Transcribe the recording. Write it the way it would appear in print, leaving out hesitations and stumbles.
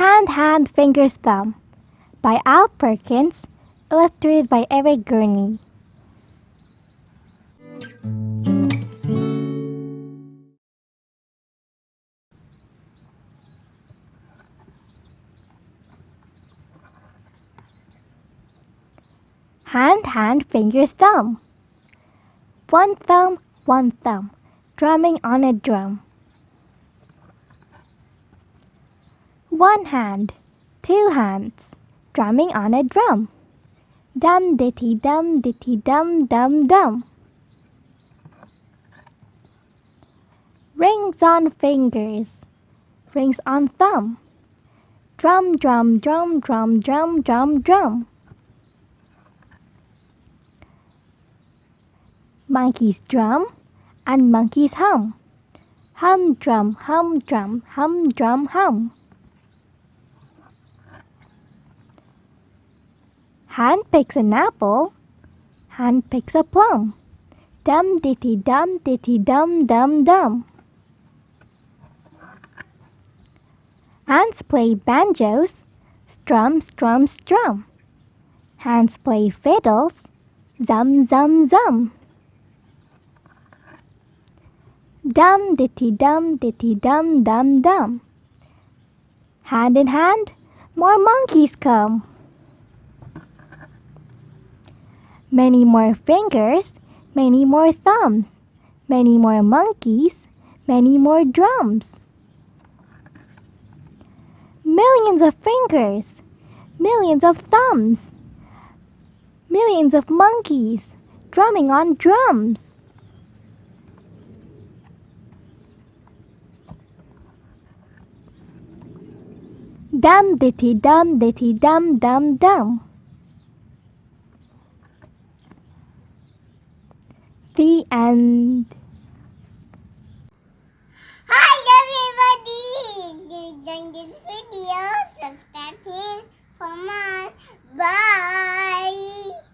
Hand, Hand, Fingers, Thumb by Al Perkins, illustrated by Eric Guney. Hand, Hand, Fingers, Thumb. One thumb, drumming on a drum. One hand, two hands, drumming on a drum. Dum ditty dum dum dum. Rings on fingers, rings on thumb. Drum drum drum drum drum drum drum. Monkeys drum and monkeys hum. Hum drum hum drum hum drum hum. Hand picks an apple, hand picks a plum. Dum ditty dum dum dum. Hands play banjos, strum strum strum. Hands play fiddles, zum zum zum. Dum ditty dum dum dum. Hand in hand, more monkeys come. Many more fingers, many more thumbs, many more monkeys, many more drums. Millions of fingers, millions of thumbs, millions of monkeys drumming on drums. Dum ditty dum dum dum. The end. Hi everybody! If you enjoyed this video, subscribe here for more. Bye!